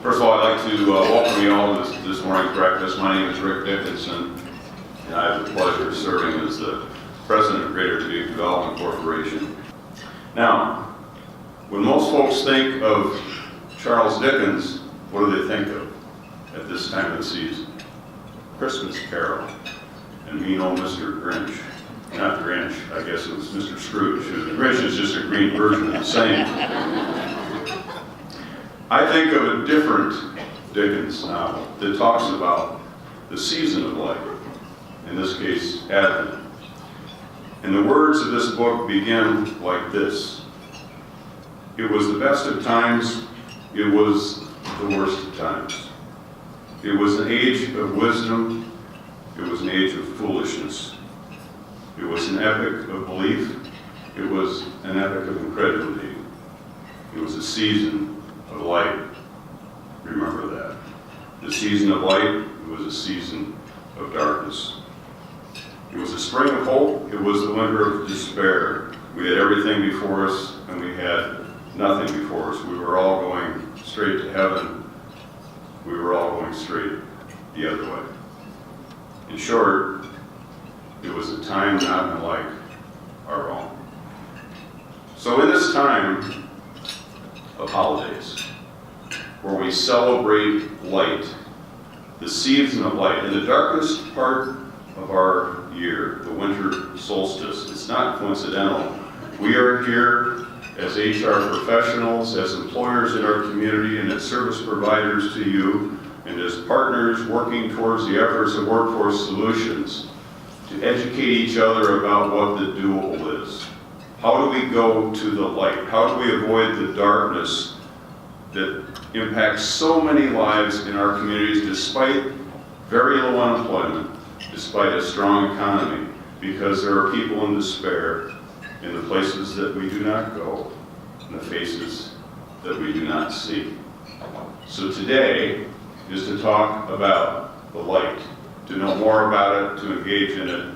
First of all, I'd like to welcome you all to this morning's breakfast. My name is Rick Dickinson, and I have the pleasure of serving as the President of Greater Dubuque Development Corporation. Now, when most folks think of Charles Dickens, what do they think of at this time of the season? Christmas Carol and mean old Mr. Grinch. Not Grinch, I guess it was Mr. Scrooge. The Grinch is just a green version of the same. I think of a different Dickens novel that talks about the season of life, in this case, Advent. And the words of this book begin like this. It was the best of times, it was the worst of times. It was an age of wisdom, it was an age of foolishness. It was an epoch of belief, it was an epoch of incredulity. It was a season of light. Remember that. The season of light, it was a season of darkness. It was a spring of hope, it was the winter of despair. We had everything before us, and we had nothing before us. We were all going straight to heaven. We were all going straight the other way. In short, it was a time not unlike our own. So in this time of holidays, where we celebrate light, the season of light, in the darkest part of our year, the winter solstice, it's not coincidental. We are here as HR professionals, as employers in our community, and as service providers to you, and as partners working towards the efforts of Workforce Solutions to educate each other about what the doable is. How do we go to the light? How do we avoid the darkness that impacts so many lives in our communities despite very low unemployment, despite a strong economy, because there are people in despair in the places that we do not go, in the faces that we do not see. So today is to talk about the light, to know more about it, to engage in it,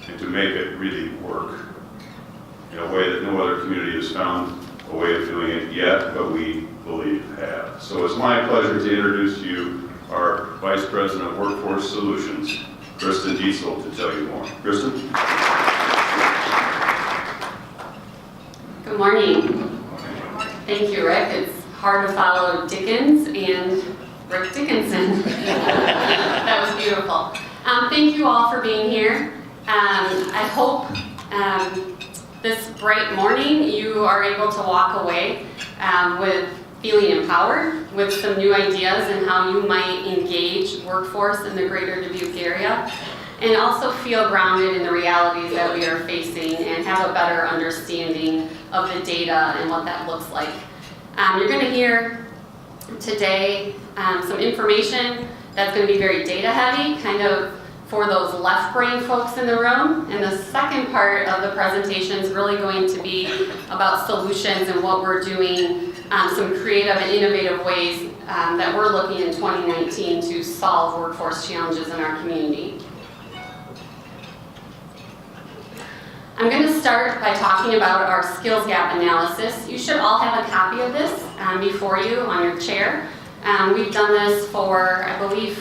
and to make it really work in a way that no other community has found a way of doing it yet, but we believe have. So it's my pleasure to introduce to you our Vice President of Workforce Solutions, Kristen Diesel, to tell you more. Kristen? Good morning. Thank you, Rick. It's hard to follow Dickens and Rick Dickinson. That was beautiful. Thank you all for being here. I hope this bright morning you are able to walk away with feeling empowered, with some new ideas and how you might engage workforce in the greater Dubuque area, and also feel grounded in the realities that we are facing and have a better understanding of the data and what that looks like. You're going to hear today some information that's going to be very data heavy, kind of for those left brain folks in the room. And the second part of the presentation is really going to be about solutions and what we're doing, some creative and innovative ways that we're looking in 2019 to solve workforce challenges in our community. I'm going to start by talking about our skills gap analysis. You should all have a copy of this before you on your chair. We've done this for, I believe,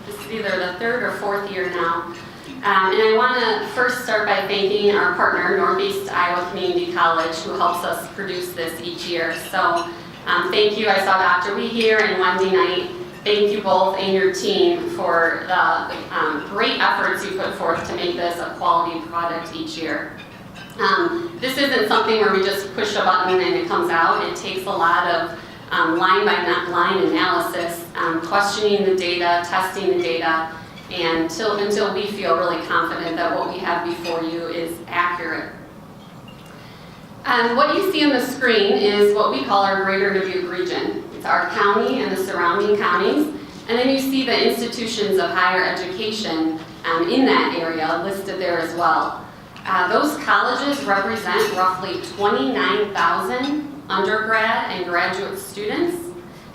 this is either the third or fourth year now. And I want to first start by thanking our partner, Northeast Iowa Community College, who helps us produce this each year. So thank you. I saw Dr. Wee here and Wendy Knight. Thank you both and your team for the great efforts you put forth to make this a quality product each year. This isn't something where we just push a button and it comes out. It takes a lot of line by line analysis, questioning the data, testing the data, and until we feel really confident that what we have before you is accurate. What you see on the screen is what we call our Greater Dubuque region. It's our county and the surrounding counties. And then you see the institutions of higher education in that area listed there as well. Those colleges represent roughly 29,000 undergrad and graduate students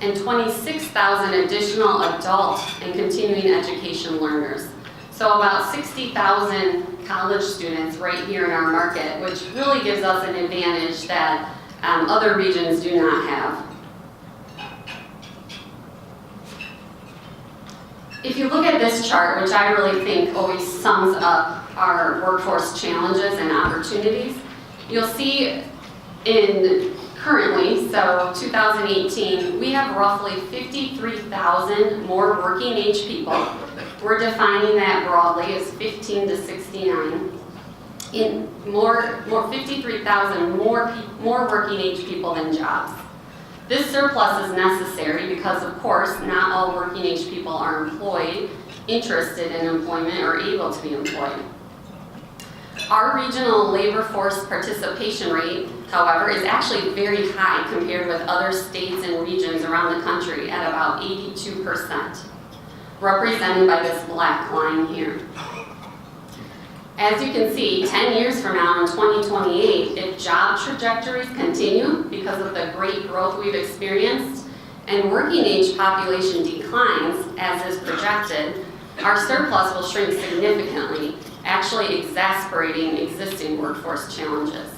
and 26,000 additional adult and continuing education learners. So about 60,000 college students right here in our market, which really gives us an advantage that other regions do not have. If you look at this chart, which I really think always sums up our workforce challenges and opportunities, you'll see currently, so 2018, we have roughly 53,000 more working age people. We're defining that broadly as 15 to 69. 53,000 more working age people than jobs. This surplus is necessary because, of course, not all working age people are employed, interested in employment, or able to be employed. Our regional labor force participation rate, however, is actually very high compared with other states and regions around the country at about 82%, represented by this black line here. As you can see, 10 years from now in 2028, if job trajectories continue because of the great growth we've experienced and working age population declines as is projected, our surplus will shrink significantly, actually exacerbating existing workforce challenges.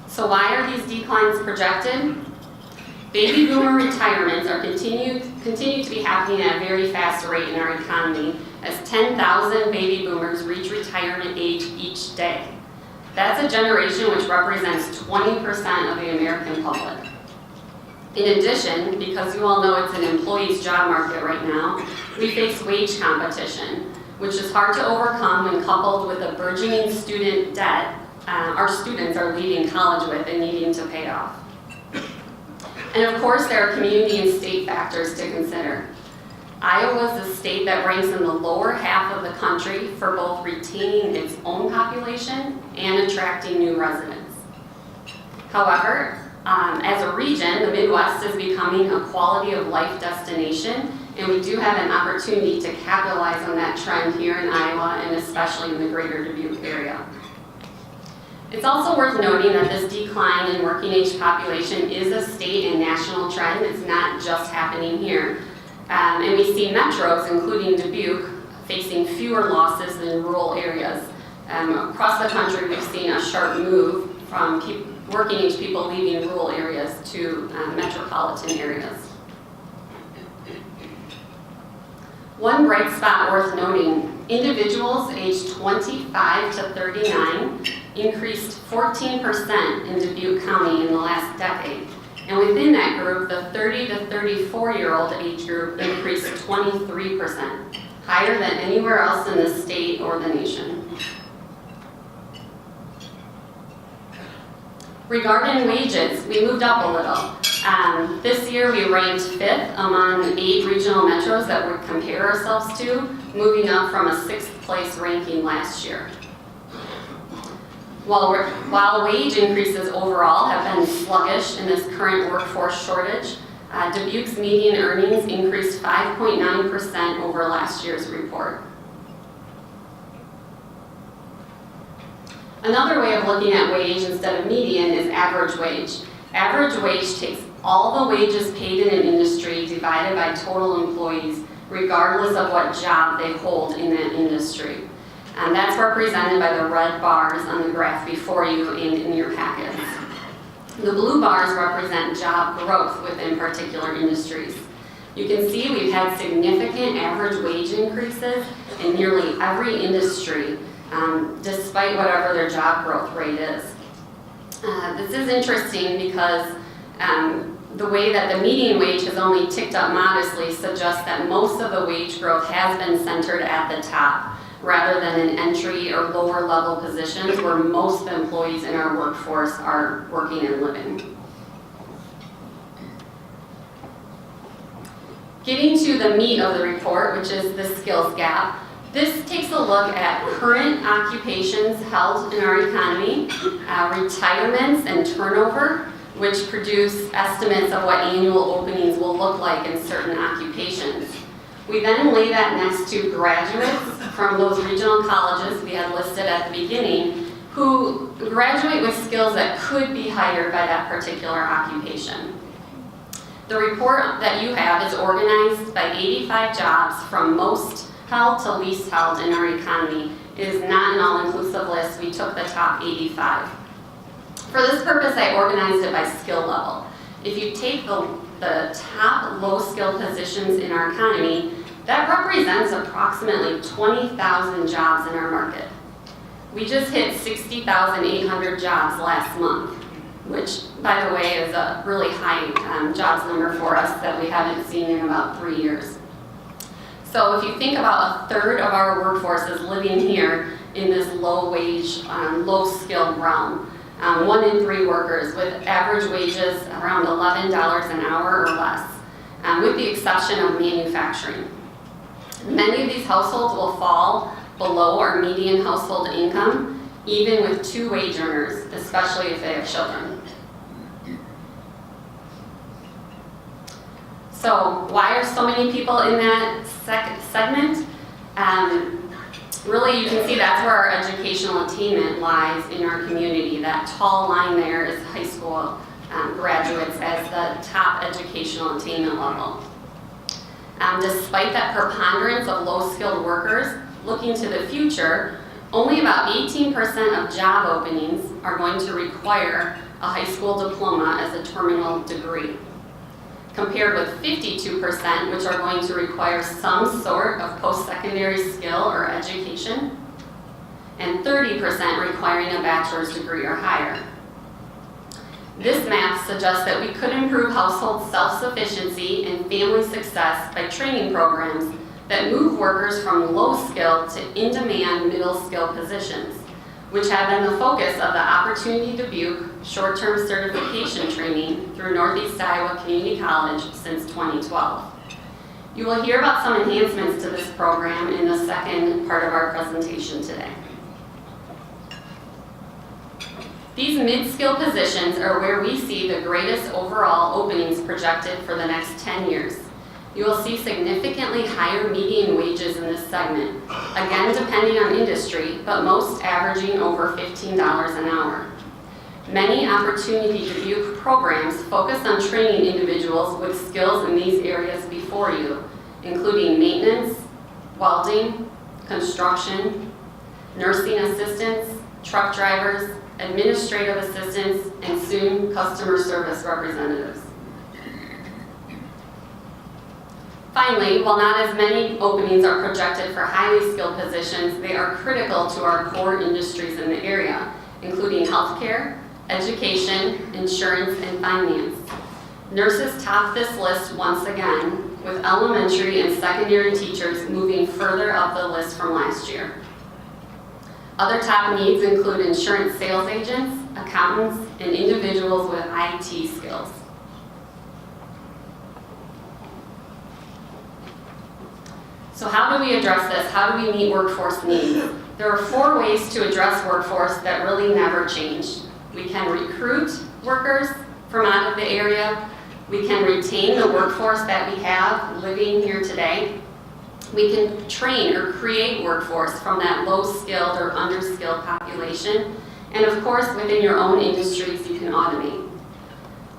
So why are these declines projected? Baby boomer retirements are continue to be happening at a very fast rate in our economy as 10,000 baby boomers reach retirement age each day. That's a generation which represents 20% of the American public. In addition, because you all know it's an employee's job market right now, we face wage competition, which is hard to overcome when coupled with a burgeoning student debt our students are leaving college with and needing to pay off. And of course, there are community and state factors to consider. Iowa is a state that ranks in the lower half of the country for both retaining its own population and attracting new residents. However, as a region, the Midwest is becoming a quality of life destination, and we do have an opportunity to capitalize on that trend here in Iowa and especially in the greater Dubuque area. It's also worth noting that this decline in working age population is a state and national trend. It's not just happening here. And we see metros, including Dubuque, facing fewer losses than rural areas. Across the country, we've seen a sharp move from working age people leaving rural areas to metropolitan areas. One bright spot worth noting, individuals aged 25 to 39 increased 14% in Dubuque County in the last decade. And within that group, the 30 to 34-year-old age group increased 23%, higher than anywhere else in the state or the nation. Regarding wages, we moved up a little. This year we ranked 5th among 8 regional metros that we compare ourselves to, moving up from a 6th place ranking last year. While wage increases overall have been sluggish in this current workforce shortage, Dubuque's median earnings increased 5.9% over last year's report. Another way of looking at wage instead of median is average wage. Average wage takes all the wages paid in an industry divided by total employees, regardless of what job they hold in that industry. And that's represented by the red bars on the graph before you and in your packets. The blue bars represent job growth within particular industries. You can see we've had significant average wage increases in nearly every industry, despite whatever their job growth rate is. This is interesting because the way that the median wage has only ticked up modestly suggests that most of the wage growth has been centered at the top, rather than in entry or lower level positions where most employees in our workforce are working and living. Getting to the meat of the report, which is the skills gap, this takes a look at current occupations held in our economy, retirements and turnover, which produce estimates of what annual openings will look like in certain occupations. We then lay that next to graduates from those regional colleges we had listed at the beginning who graduate with skills that could be hired by that particular occupation. The report that you have is organized by 85 jobs from most held to least held in our economy. It is not an all-inclusive list. We took the top 85. For this purpose, I organized it by skill level. If you take the top low-skilled positions in our economy, that represents approximately 20,000 jobs in our market. We just hit 60,800 jobs last month, which, by the way, is a really high jobs number for us that we haven't seen in about 3 years. So if you think about a third of our workforce is living here in this low-wage, low-skilled realm. 1 in 3 workers with average wages around $11 an hour or less, with the exception of manufacturing. Many of these households will fall below our median household income, even with 2 wage earners, especially if they have children. So why are so many people in that segment? Really, you can see that's where our educational attainment lies in our community. That tall line there is high school graduates as the top educational attainment level. Despite that preponderance of low-skilled workers, looking to the future, only about 18% of job openings are going to require a high school diploma as a terminal degree, compared with 52%, which are going to require some sort of post-secondary skill or education, and 30% requiring a bachelor's degree or higher. This math suggests that we could improve household self-sufficiency and family success by training programs that move workers from low-skilled to in-demand middle-skilled positions, which have been the focus of the Opportunity Dubuque short-term certification training through Northeast Iowa Community College since 2012. You will hear about some enhancements to this program in the second part of our presentation today. These mid-skill positions are where we see the greatest overall openings projected for the next 10 years. You will see significantly higher median wages in this segment, again depending on industry, but most averaging over $15 an hour. Many Opportunity Dubuque programs focus on training individuals with skills in these areas before you, including maintenance, welding, construction, nursing assistants, truck drivers, administrative assistants, and soon customer service representatives. Finally, while not as many openings are projected for highly skilled positions, they are critical to our core industries in the area, including healthcare, education, insurance, and finance. Nurses top this list once again, with elementary and secondary teachers moving further up the list from last year. Other top needs include insurance sales agents, accountants, and individuals with IT skills. So how do we address this? How do we meet workforce needs? There are 4 ways to address workforce that really never change. We can recruit workers from out of the area. We can retain the workforce that we have living here today. We can train or create workforce from that low-skilled or under-skilled population. And of course, within your own industries, you can automate.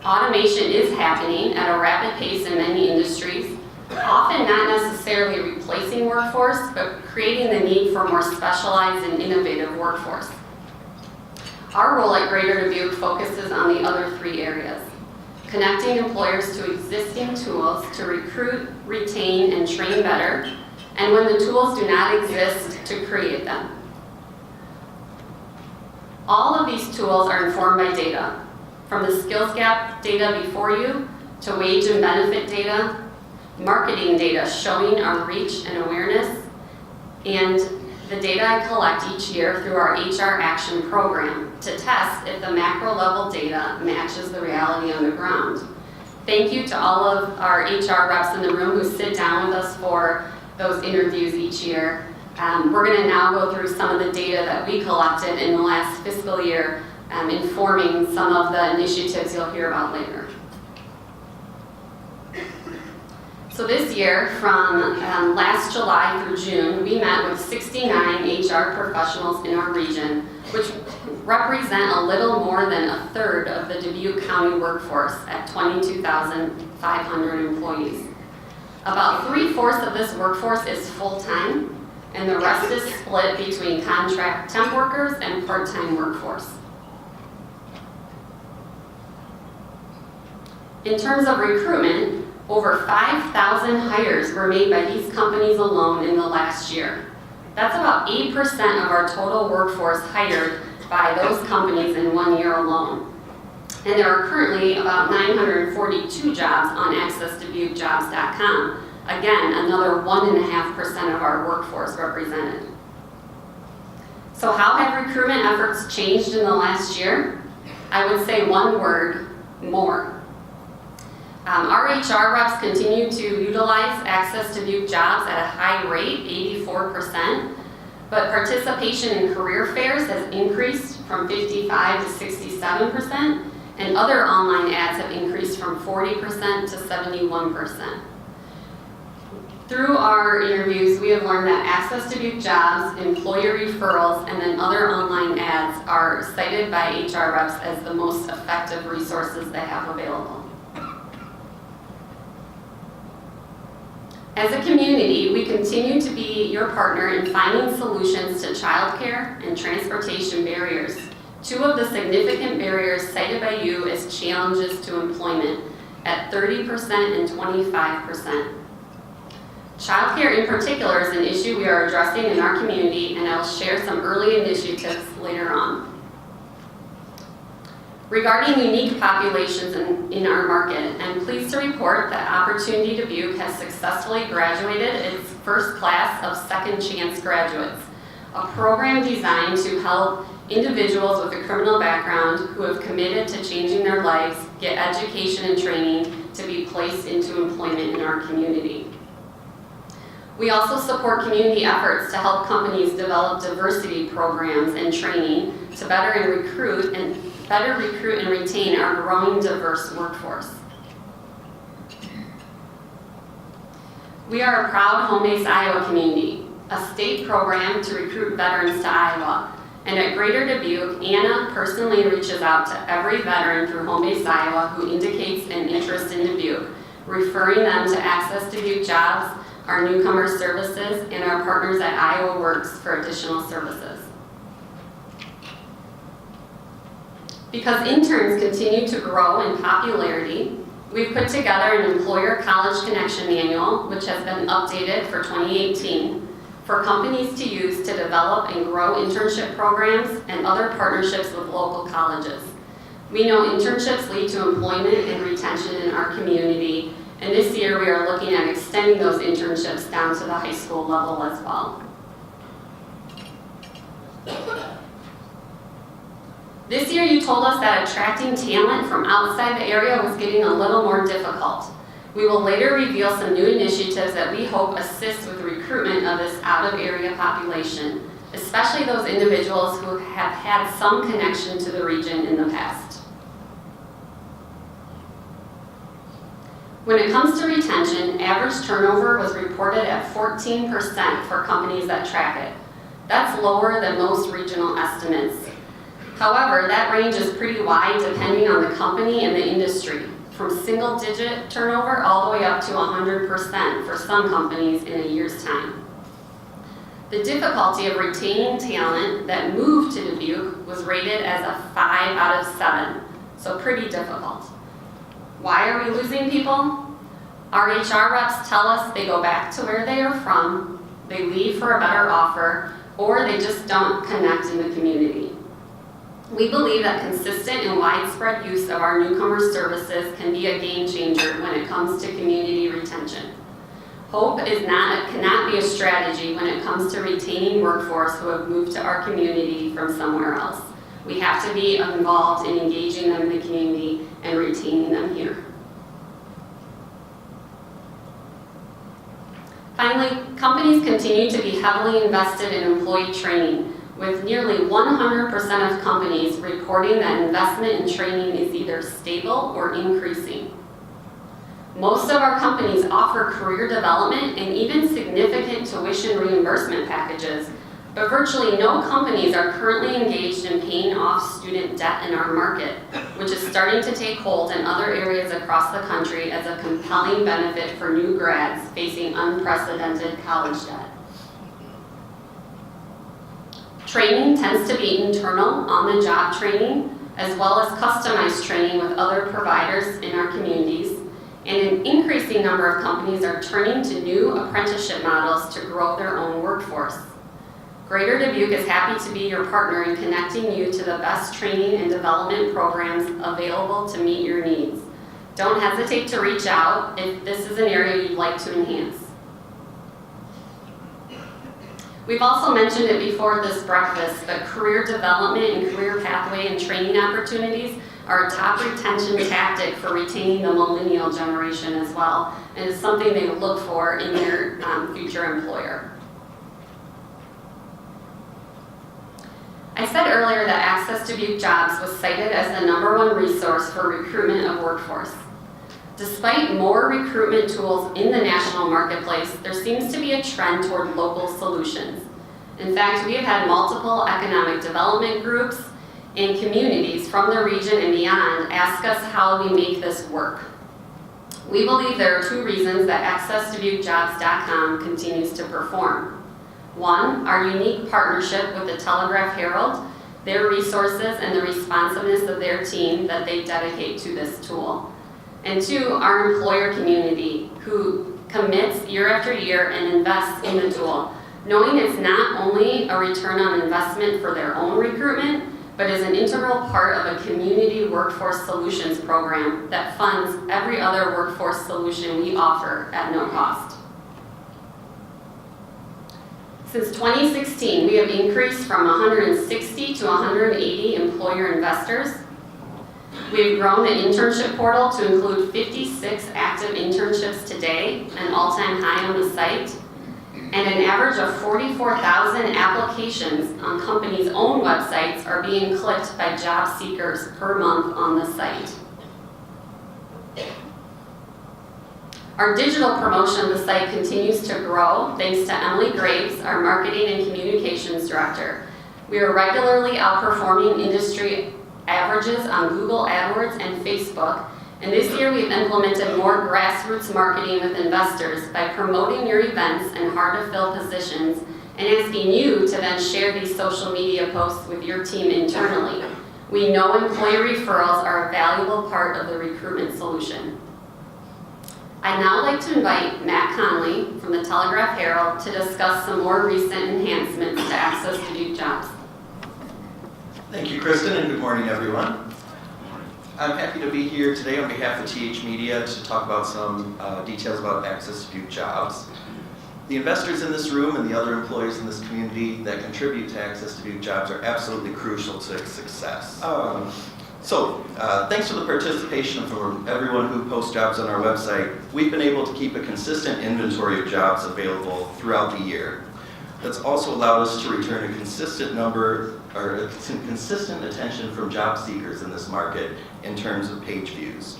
Automation is happening at a rapid pace in many industries, often not necessarily replacing workforce, but creating the need for more specialized and innovative workforce. Our role at Greater Dubuque focuses on the other 3 areas: connecting employers to existing tools to recruit, retain, and train better, and when the tools do not exist, to create them. All of these tools are informed by data, from the skills gap data before you, to wage and benefit data, marketing data showing our reach and awareness, and the data I collect each year through our HR Action Program to test if the macro level data matches the reality on the ground. Thank you to all of our HR reps in the room who sit down with us for those interviews each year. We're going to now go through some of the data that we collected in the last fiscal year, informing some of the initiatives you'll hear about later. So this year, from last July through June, we met with 69 HR professionals in our region, which represent a little more than a third of the Dubuque County workforce at 22,500 employees. About 3/4 of this workforce is full-time, and the rest is split between contract temp workers and part-time workforce. In terms of recruitment, over 5,000 hires were made by these companies alone in the last year. That's about 8% of our total workforce hired by those companies in 1 year alone. And there are currently about 942 jobs on accessdubukejobs.com. Again, another 1.5% of our workforce represented. So how have recruitment efforts changed in the last year? I would say one word: more. Our HR reps continue to utilize Access to Dubuque Jobs at a high rate, 84%, but participation in career fairs has increased from 55 to 67%, and other online ads have increased from 40% to 71%. Through our interviews, we have learned that Access to Dubuque Jobs, employer referrals, and then other online ads are cited by HR reps as the most effective resources they have available. As a community, we continue to be your partner in finding solutions to childcare and transportation barriers. Two of the significant barriers cited by you as challenges to employment at 30% and 25%. Childcare in particular is an issue we are addressing in our community, and I'll share some early initiatives later on. Regarding unique populations in our market, I'm pleased to report that Opportunity Dubuque has successfully graduated its first class of Second Chance graduates, a program designed to help individuals with a criminal background who have committed to changing their lives get education and training to be placed into employment in our community. We also support community efforts to help companies develop diversity programs and training to better recruit and retain our growing diverse workforce. We are a proud home-based Iowa community, a state program to recruit veterans to Iowa. And at Greater Dubuque, Anna personally reaches out to every veteran through Home-Based Iowa who indicates an interest in Dubuque, referring them to Access Dubuque Jobs, our newcomer services, and our partners at Iowa Works for additional services. Because interns continue to grow in popularity, we've put together an Employer College Connection Manual, which has been updated for 2018, for companies to use to develop and grow internship programs and other partnerships with local colleges. We know internships lead to employment and retention in our community, and this year we are looking at extending those internships down to the high school level as well. This year you told us that attracting talent from outside the area was getting a little more difficult. We will later reveal some new initiatives that we hope assist with the recruitment of this out-of-area population, especially those individuals who have had some connection to the region in the past. When it comes to retention, average turnover was reported at 14% for companies that track it. That's lower than most regional estimates. However, that range is pretty wide depending on the company and the industry, from single-digit turnover all the way up to 100% for some companies in a year's time. The difficulty of retaining talent that moved to Dubuque was rated as a 5 out of 7, so pretty difficult. Why are we losing people? Our HR reps tell us they go back to where they are from, they leave for a better offer, or they just don't connect in the community. We believe that consistent and widespread use of our newcomer services can be a game changer when it comes to community retention. Hope cannot be a strategy when it comes to retaining workforce who have moved to our community from somewhere else. We have to be involved in engaging them in the community and retaining them here. Finally, companies continue to be heavily invested in employee training, with nearly 100% of companies reporting that investment in training is either stable or increasing. Most of our companies offer career development and even significant tuition reimbursement packages, but virtually no companies are currently engaged in paying off student debt in our market, which is starting to take hold in other areas across the country as a compelling benefit for new grads facing unprecedented college debt. Training tends to be internal, on-the-job training, as well as customized training with other providers in our community and an increasing number of companies are turning to new apprenticeship models to grow their own workforce. Greater Dubuque is happy to be your partner in connecting you to the best training and development programs available to meet your needs. Don't hesitate to reach out if this is an area you'd like to enhance. We've also mentioned it before this breakfast, but career development and career pathway and training opportunities are a top retention tactic for retaining the millennial generation as well, and it's something they look for in their future employer. I said earlier that Access to Dubuque Jobs was cited as the #1 resource for recruitment of workforce. Despite more recruitment tools in the national marketplace, there seems to be a trend toward local solutions. In fact, we have had multiple economic development groups and communities from the region and beyond ask us how we make this work. We believe there are 2 reasons that AccessToDubuqueJobs.com continues to perform. 1, our unique partnership with the Telegraph-Herald, their resources, and the responsiveness of their team that they dedicate to this tool. And 2, our employer community, who commits year after year and invests in the tool, knowing it's not only a return on investment for their own recruitment, but is an integral part of a community workforce solutions program that funds every other workforce solution we offer at no cost. Since 2016, we have increased from 160 to 180 employer investors. We've grown the internship portal to include 56 active internships today, an all-time high on the site, and an average of 44,000 applications on companies' own websites are being clicked by job seekers per month on the site. Our digital promotion of the site continues to grow thanks to Emily Graves, our marketing and communications director. We are regularly outperforming industry averages on Google AdWords and Facebook, and this year we've implemented more grassroots marketing with investors by promoting your events and hard-to-fill positions and asking you to then share these social media posts with your team internally. We know employer referrals are a valuable part of the recruitment solution. I'd now like to invite Matt Conley from the Telegraph-Herald to discuss some more recent enhancements to Access to Dubuque Jobs. Thank you, Kristen, and good morning, everyone. I'm happy to be here today on behalf of TH Media to talk about some details about Access to Dubuque Jobs. The investors in this room and the other employees in this community that contribute to Access to Dubuque Jobs are absolutely crucial to its success. Thanks for the participation from everyone who posts jobs on our website. We've been able to keep a consistent inventory of jobs available throughout the year. That's also allowed us to return a consistent attention from job seekers in this market in terms of page views.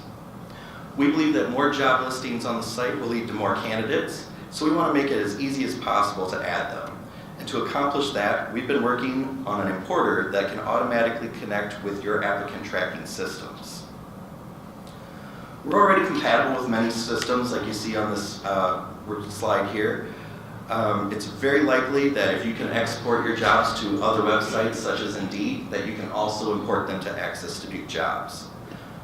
We believe that more job listings on the site will lead to more candidates, so we want to make it as easy as possible to add them. And to accomplish that, we've been working on an importer that can automatically connect with your applicant tracking systems. We're already compatible with many systems like you see on this slide here. It's very likely that if you can export your jobs to other websites such as Indeed, that you can also import them to Access to Dubuque Jobs.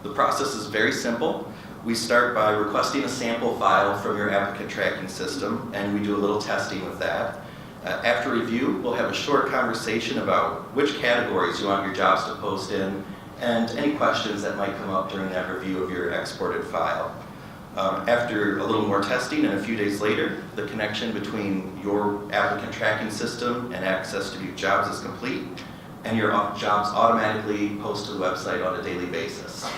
The process is very simple. We start by requesting a sample file from your applicant tracking system, and we do a little testing with that. After review, we'll have a short conversation about which categories you want your jobs to post in and any questions that might come up during that review of your exported file. After a little more testing and a few days later, the connection between your applicant tracking system and Access to Dubuque Jobs is complete, and your jobs automatically post to the website on a daily basis.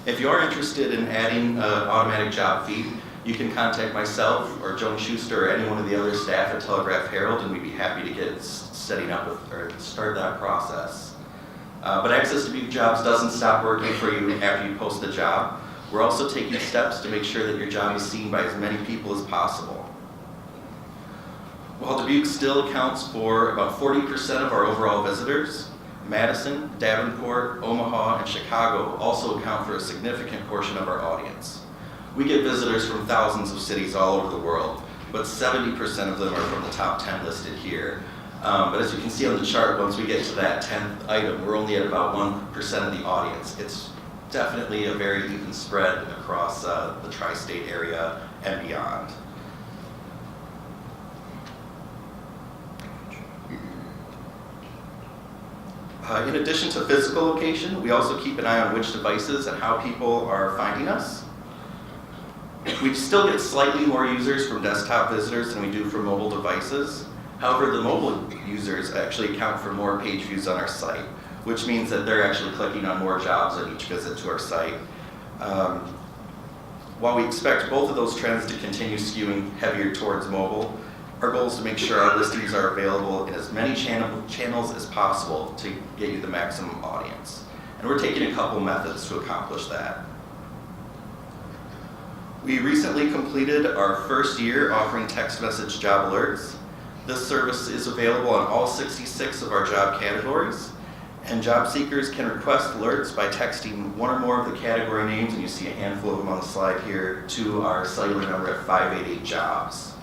If you are interested in adding an automatic job feed, you can contact myself or Joan Schuster or any one of the other staff at Telegraph-Herald, and we'd be happy to get setting up or start that process. But Access to Dubuque Jobs doesn't stop working for you after you post the job. We're also taking steps to make sure that your job is seen by as many people as possible. While Dubuque still accounts for about 40% of our overall visitors, Madison, Davenport, Omaha, and Chicago also account for a significant portion of our audience. We get visitors from thousands of cities all over the world, but 70% of them are from the top 10 listed here. But as you can see on the chart, once we get to that 10th item, we're only at about 1% of the audience. It's definitely a very even spread across the tri-state area and beyond. In addition to physical location, we also keep an eye on which devices and how people are finding us. We still get slightly more users from desktop visitors than we do from mobile devices. However, the mobile users actually account for more page views on our site, which means that they're actually clicking on more jobs on each visit to our site. While we expect both of those trends to continue skewing heavier towards mobile, our goal is to make sure our listings are available in as many channels as possible to get you the maximum audience. And we're taking a couple methods to accomplish that. We recently completed our first year offering text message job alerts. This service is available on all 66 of our job categories, and job seekers can request alerts by texting one or more of the category names, and you see a handful of them on the slide here, to our cellular number at 588-JOBS.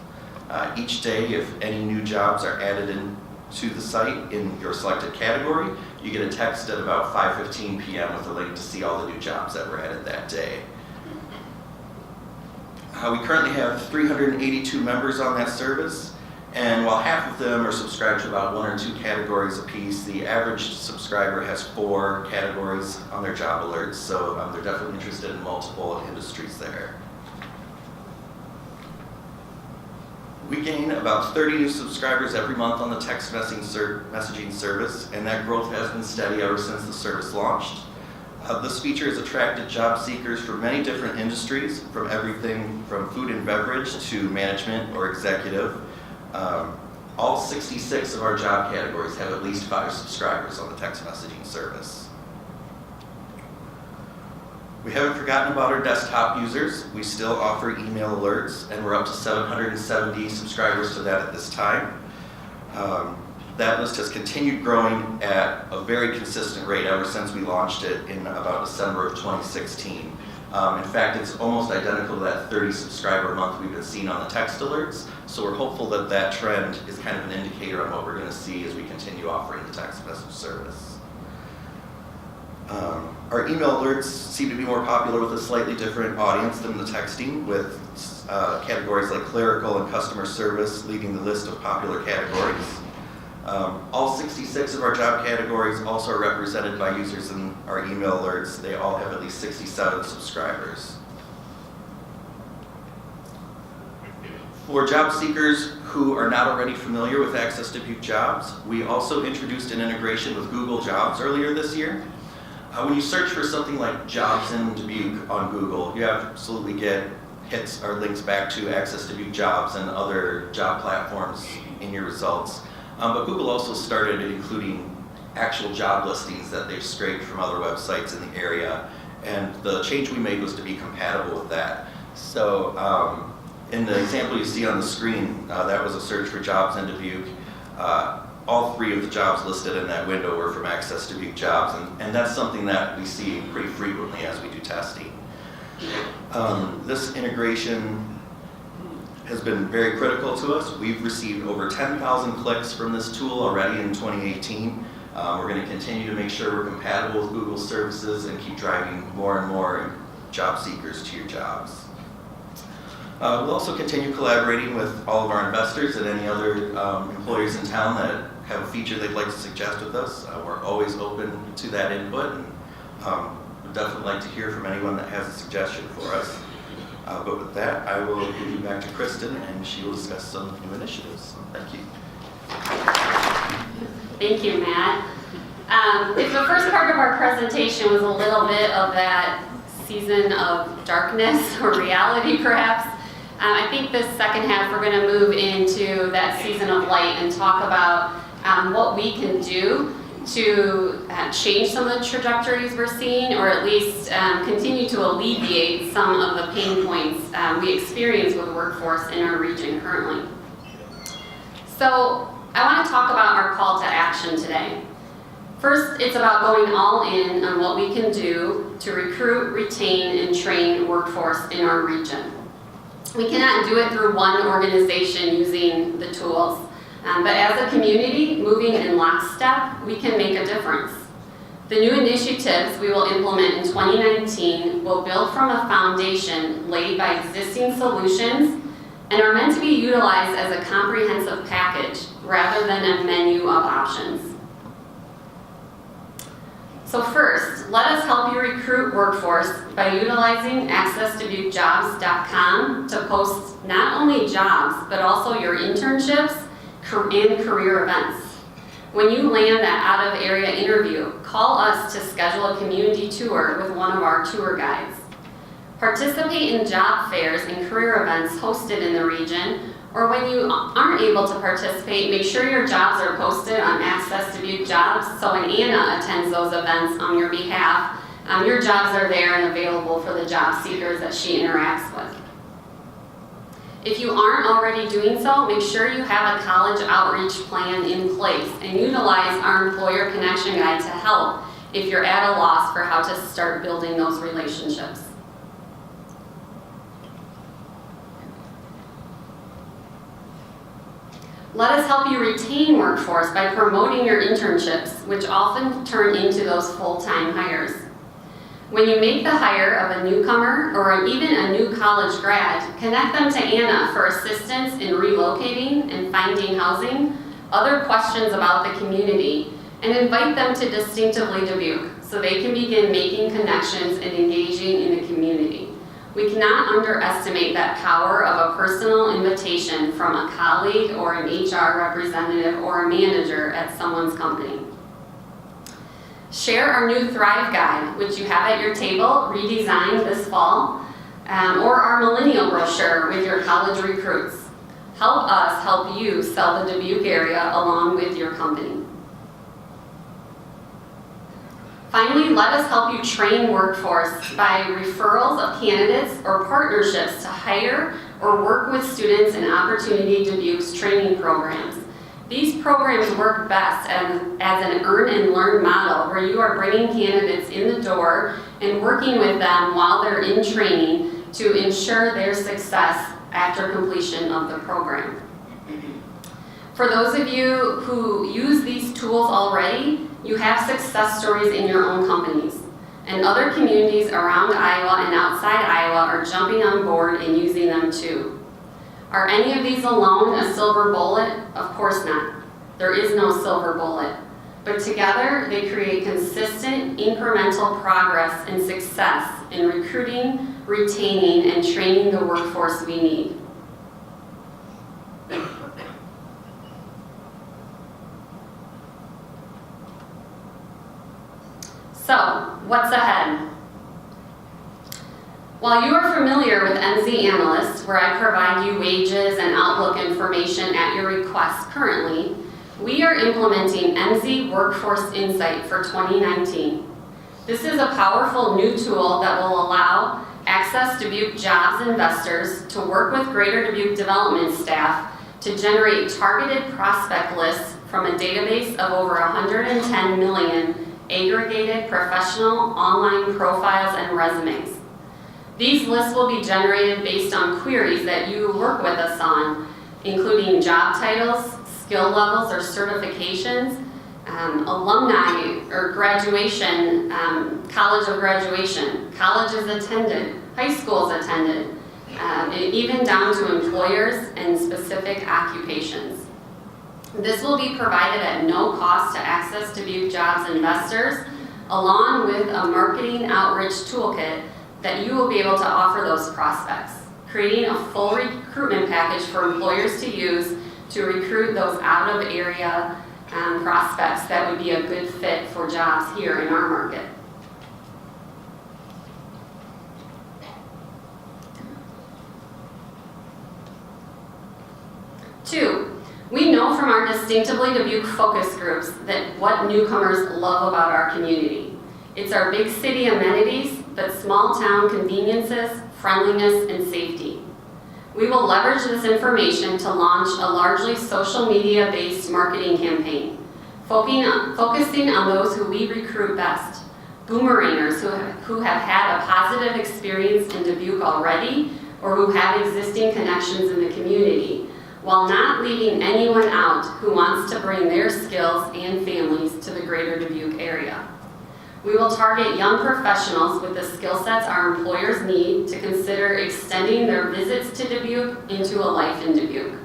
Each day, if any new jobs are added into the site in your selected category, you get a text at about 5:15 p.m. with a link to see all the new jobs that were added that day. We currently have 382 members on that service, and while half of them are subscribed to about 1 or 2 categories apiece, the average subscriber has 4 categories on their job alerts, so they're definitely interested in multiple industries there. We gain about 30 new subscribers every month on the text messaging service, and that growth has been steady ever since the service launched. This feature has attracted job seekers from many different industries, from everything from food and beverage to management or executive. All 66 of our job categories have at least 5 subscribers on the text messaging service. We haven't forgotten about our desktop users. We still offer email alerts, and we're up to 770 subscribers to that at this time. That list has continued growing at a very consistent rate ever since we launched it in about December of 2016. In fact, it's almost identical to that 30 subscriber month we've been seeing on the text alerts, so we're hopeful that that trend is kind of an indicator on what we're going to see as we continue offering the text message service. Our email alerts seem to be more popular with a slightly different audience than the texting, with categories like clerical and customer service leading the list of popular categories. All 66 of our job categories also are represented by users in our email alerts. They all have at least 67 subscribers. For job seekers who are not already familiar with Access Dubuque Jobs, we also introduced an integration with Google Jobs earlier this year. When you search for something like jobs in Dubuque on Google, you absolutely get hits or links back to Access Dubuque Jobs and other job platforms in your results. But Google also started including actual job listings that they've scraped from other websites in the area, and the change we made was to be compatible with that. So in the example you see on the screen, that was a search for jobs in Dubuque. All 3 of the jobs listed in that window were from Access Dubuque Jobs, and that's something that we see pretty frequently as we do testing. This integration has been very critical to us. We've received over 10,000 clicks from this tool already in 2018. We're going to continue to make sure we're compatible with Google's services and keep driving more and more job seekers to your jobs. We'll also continue collaborating with all of our investors and any other employers in town that have a feature they'd like to suggest with us. We're always open to that input, and we'd definitely like to hear from anyone that has a suggestion for us. But with that, I will give you back to Kristen, and she will discuss some new initiatives. So, thank you. Thank you, Matt. If the first part of our presentation was a little bit of that season of darkness or reality, perhaps, I think this second half we're going to move into that season of light and talk about what we can do to change some of the trajectories we're seeing, or at least continue to alleviate some of the pain points we experience with workforce in our region currently. So I want to talk about our call to action today. First, it's about going all in on what we can do to recruit, retain, and train workforce in our region. We cannot do it through one organization using the tools, but as a community, moving in lockstep, we can make a difference. The new initiatives we will implement in 2019 will build from a foundation laid by existing solutions and are meant to be utilized as a comprehensive package rather than a menu of options. So first, let us help you recruit workforce by utilizing accesstobuquejobs.com to post not only jobs, but also your internships and career events. When you land that out-of-area interview, call us to schedule a community tour with one of our tour guides. Participate in job fairs and career events hosted in the region, or when you aren't able to participate, make sure your jobs are posted on Access Dubuque Jobs, so when Anna attends those events on your behalf, your jobs are there and available for the job seekers that she interacts with. If you aren't already doing so, make sure you have a college outreach plan in place and utilize our Employer Connection Guide to help if you're at a loss for how to start building those relationships. Let us help you retain workforce by promoting your internships, which often turn into those full-time hires. When you make the hire of a newcomer or even a new college grad, connect them to Anna for assistance in relocating and finding housing, other questions about the community, and invite them to Distinctively Dubuque so they can begin making connections and engaging in the community. We cannot underestimate that power of a personal invitation from a colleague or an HR representative or a manager at someone's company. Share our new Thrive Guide, which you have at your table, redesigned this fall, or our Millennial brochure with your college recruits. Help us help you sell the Dubuque area along with your company. Finally, let us help you train workforce by referrals of candidates or partnerships to hire or work with students in Opportunity Dubuque's training programs. These programs work best as an earn and learn model where you are bringing candidates in the door and working with them while they're in training to ensure their success after completion of the program. For those of you who use these tools already, you have success stories in your own companies, and other communities around Iowa and outside Iowa are jumping on board and using them too. Are any of these alone a silver bullet? Of course not. There is no silver bullet. But together, they create consistent, incremental progress and success in recruiting, retaining, and training the workforce we need. So, what's ahead? While you are familiar with MZ Analyst, where I provide you wages and outlook information at your request currently, we are implementing MZ Workforce Insight for 2019. This is a powerful new tool that will allow Access Dubuque Jobs investors to work with Greater Dubuque development staff to generate targeted prospect lists from a database of over 110 million aggregated professional online profiles and resumes. These lists will be generated based on queries that you work with us on, including job titles, skill levels or certifications, alumni or graduation, college of graduation, colleges attended, high schools attended, and even down to employers and specific occupations. This will be provided at no cost to Access Dubuque Jobs investors, along with a marketing outreach toolkit that you will be able to offer those prospects, creating a full recruitment package for employers to use to recruit those out-of-area prospects that would be a good fit for jobs here in our market. Two, we know from our Distinctively Dubuque focus groups that what newcomers love about our community. It's our big city amenities, but small town conveniences, friendliness, and safety. We will leverage this information to launch a largely social media-based marketing campaign, focusing on those who we recruit best, boomerangers who have had a positive experience in Dubuque already, or who have existing connections in the community, while not leaving anyone out who wants to bring their skills and families to the Greater Dubuque area. We will target young professionals with the skill sets our employers need to consider extending their visits to Dubuque into a life in Dubuque.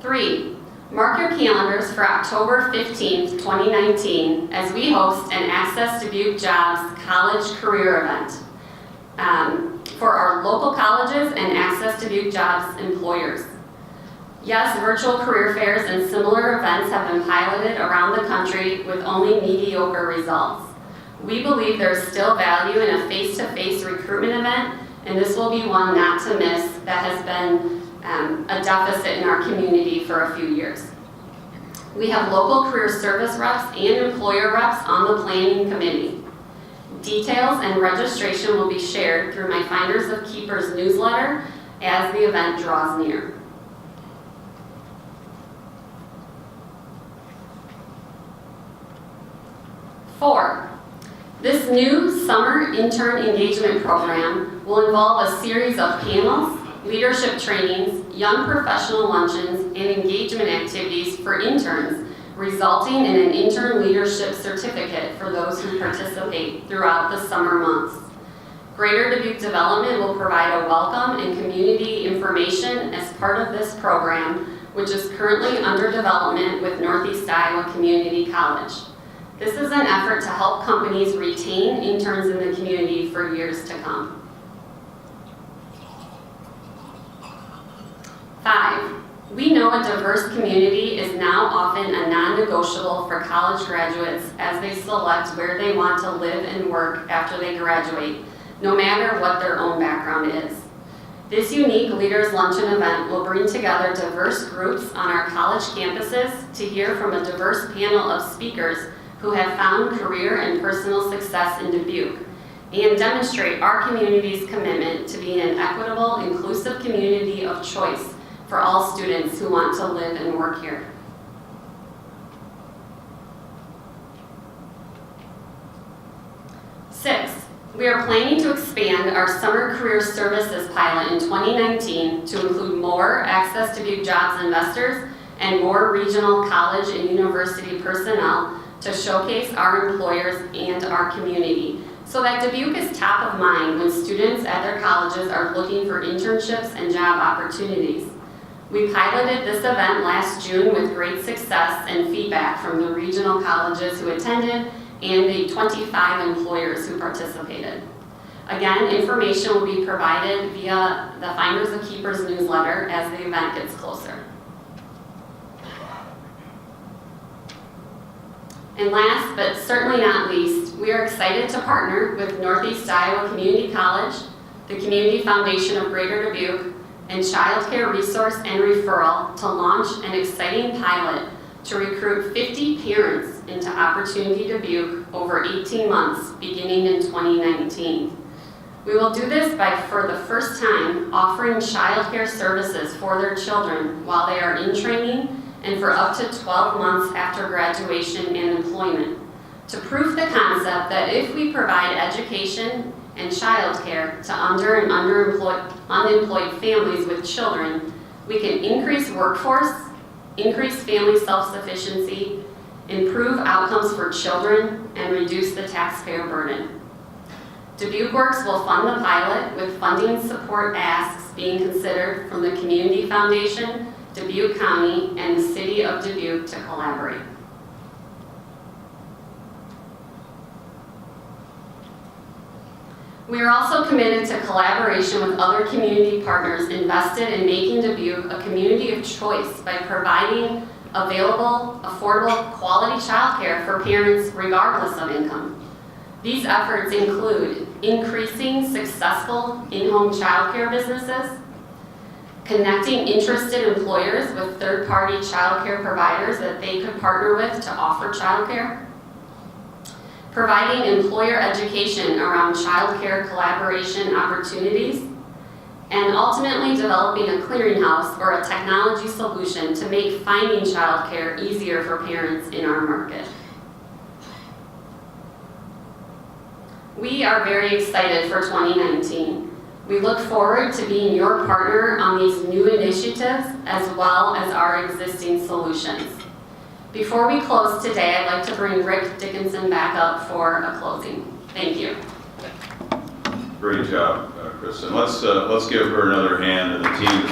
3, mark your calendars for October 15th, 2019, as we host an Access Dubuque Jobs College Career Event for our local colleges and Access Dubuque Jobs employers. Yes, virtual career fairs and similar events have been piloted around the country with only mediocre results. We believe there's still value in a face-to-face recruitment event, and this will be one not to miss that has been a deficit in our community for a few years. We have local career service reps and employer reps on the planning committee. Details and registration will be shared through my Finders of Keepers newsletter as the event draws near. 4, this new summer intern engagement program will involve a series of panels, leadership trainings, young professional luncheons, and engagement activities for interns, resulting in an intern leadership certificate for those who participate throughout the summer months. Greater Dubuque Development will provide a welcome and community information as part of this program, which is currently under development with Northeast Iowa Community College. This is an effort to help companies retain interns in the community for years to come. 5, we know a diverse community is now often a non-negotiable for college graduates as they select where they want to live and work after they graduate, no matter what their own background is. This unique Leaders Luncheon event will bring together diverse groups on our college campuses to hear from a diverse panel of speakers who have found career and personal success in Dubuque, and demonstrate our community's commitment to being an equitable, inclusive community of choice for all students who want to live and work here. 6, we are planning to expand our summer career services pilot in 2019 to include more Access Dubuque Jobs investors and more regional college and university personnel to showcase our employers and our community, so that Dubuque is top of mind when students at their colleges are looking for internships and job opportunities. We piloted this event last June with great success and feedback from the regional colleges who attended and the 25 employers who participated. Again, information will be provided via the Finders of Keepers newsletter as the event gets closer. And last, but certainly not least, we are excited to partner with Northeast Iowa Community College, the Community Foundation of Greater Dubuque, and Child Care Resource and Referral to launch an exciting pilot to recruit 50 parents into Opportunity Dubuque over 18 months, beginning in 2019. We will do this by, for the first time, offering child care services for their children while they are in training and for up to 12 months after graduation and employment, to prove the concept that if we provide education and child care to unemployed families with children, we can increase workforce, increase family self-sufficiency, improve outcomes for children, and reduce the taxpayer burden. Dubuque Works will fund the pilot with funding support asks being considered from the Community Foundation, Dubuque County, and the City of Dubuque to collaborate. We are also committed to collaboration with other community partners invested in making Dubuque a community of choice by providing available, affordable, quality childcare for parents regardless of income. These efforts include increasing successful in-home childcare businesses, connecting interested employers with third-party childcare providers that they could partner with to offer childcare, providing employer education around childcare collaboration opportunities, and ultimately developing a clearinghouse or a technology solution to make finding childcare easier for parents in our market. We are very excited for 2019. We look forward to being your partner on these new initiatives as well as our existing solutions. Before we close today, I'd like to bring Rick Dickinson back up for a closing. Thank you. Great job, Kristen. Let's give her another hand and the team is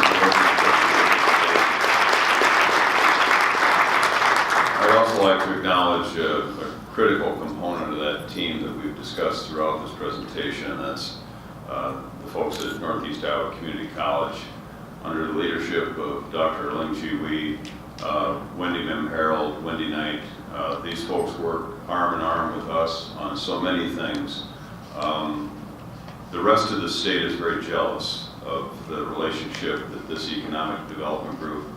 I'd also like to acknowledge a critical component of that team that we've discussed throughout this presentation, and that's the folks at Northeast Iowa Community College under the leadership of Dr. Ling Chi Wee, Wendy Mim Harold, Wendy Knight. These folks work arm in arm with us on so many things. The rest of the state is very jealous of the relationship that this economic development group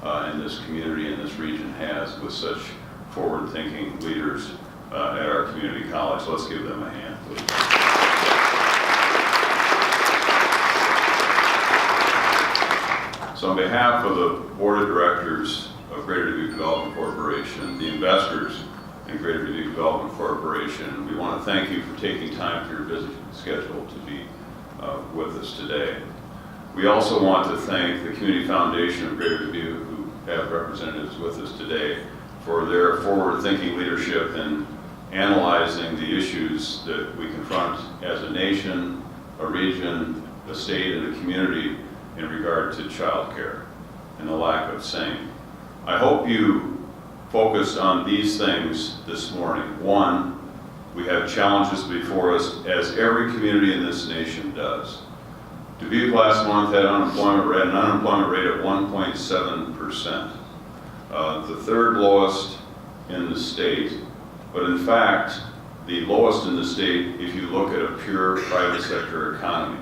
and this community and this region has with such forward-thinking leaders at our community college. Let's give them a hand, please. So on behalf of the Board of Directors of Greater Dubuque Development Corporation, the investors in Greater Dubuque Development Corporation, we want to thank you for taking time for your busy schedule to be with us today. We also want to thank the Community Foundation of Greater Dubuque, who have representatives with us today, for their forward-thinking leadership in analyzing the issues that we confront as a nation, a region, a state, and a community in regard to child care and the lack of same. I hope you focused on these things this morning. One, we have challenges before us, as every community in this nation does. Dubuque last month had an unemployment rate of 1.7%, the third lowest in the state, but in fact, the lowest in the state if you look at a pure private sector economy.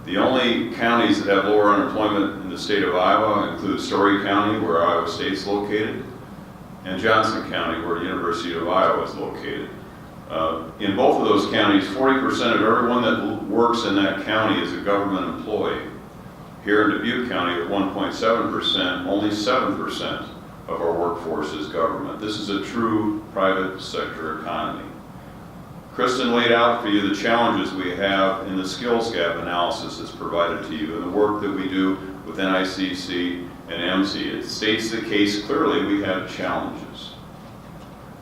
The only counties that have lower unemployment in the state of Iowa include Story County, where Iowa State's located, and Johnson County, where the University of Iowa is located. In both of those counties, 40% of everyone that works in that county is a government employee. Here in Dubuque County, at 1.7%, only 7% of our workforce is government. This is a true private sector economy. Kristen laid out for you the challenges we have in the skills gap analysis that's provided to you and the work that we do with NICC and MC. It states the case clearly. We have challenges,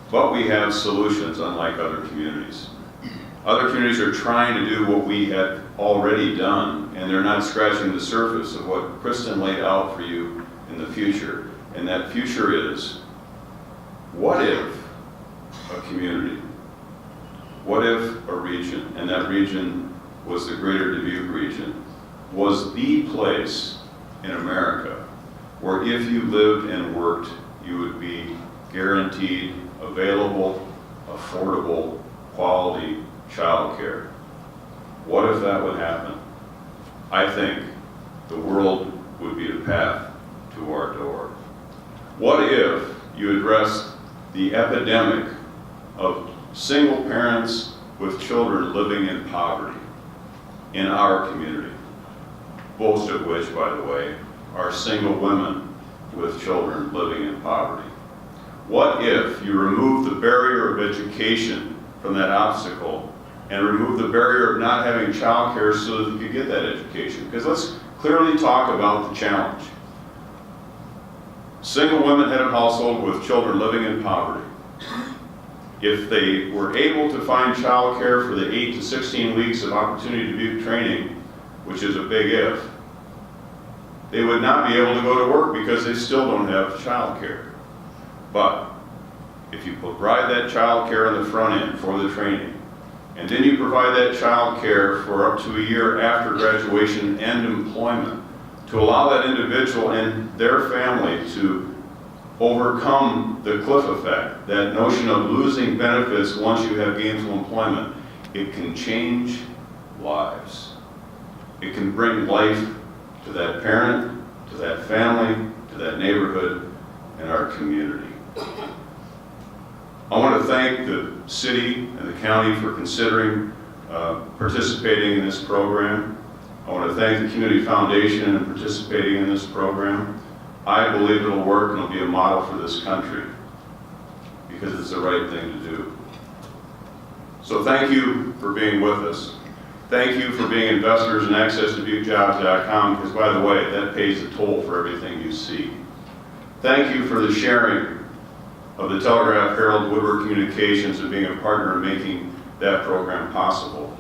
but we have solutions, unlike other communities. Other communities are trying to do what we have already done, and they're not scratching the surface of what Kristen laid out for you in the future. And that future is, what if a community, what if a region, and that region was the Greater Dubuque region, was the place in America where if you lived and worked, you would be guaranteed available, affordable, quality child care. What if that would happen? I think the world would be the path to our door. What if you address the epidemic of single parents with children living in poverty in our community, most of which, by the way, are single women with children living in poverty? What if you remove the barrier of education from that obstacle and remove the barrier of not having child care so that you could get that education? Because let's clearly talk about the challenge. Single women head of household with children living in poverty. If they were able to find child care for the 8 to 16 weeks of Opportunity Dubuque training, which is a big if, they would not be able to go to work because they still don't have child care. But if you provide that child care on the front end for the training, and then you provide that child care for up to a year after graduation and employment, to allow that individual and their family to overcome the cliff effect, that notion of losing benefits once you have gainful employment, it can change lives. It can bring life to that parent, to that family, to that neighborhood, and our community. I want to thank the city and the county for considering participating in this program. I want to thank the Community Foundation for participating in this program. I believe it'll work and it'll be a model for this country because it's the right thing to do. So thank you for being with us. Thank you for being investors in AccessDubuqueJobs.com, because by the way, that pays the toll for everything you see. Thank you for the sharing of the Telegraph, Herald, Woodward Communications, and being a partner in making that program possible.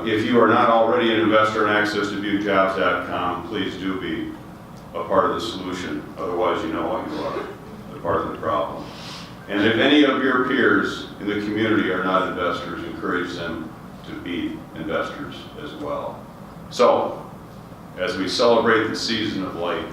If you are not already an investor in accessDubuqueJobs.com, please do be a part of the solution. Otherwise, you know what you are, a part of the problem. And if any of your peers in the community are not investors, encourage them to be investors as well. So, as we celebrate the season of light,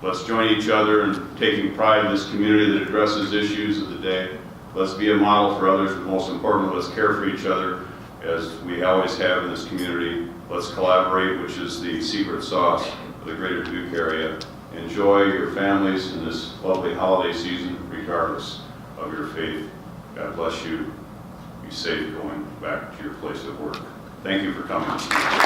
let's join each other in taking pride in this community that addresses issues of the day. Let's be a model for others, but most importantly, let's care for each other as we always have in this community. Let's collaborate, which is the secret sauce of the greater Dubuque area. Enjoy your families in this lovely holiday season, regardless of your faith. God bless you. Be safe going back to your place of work. Thank you for coming.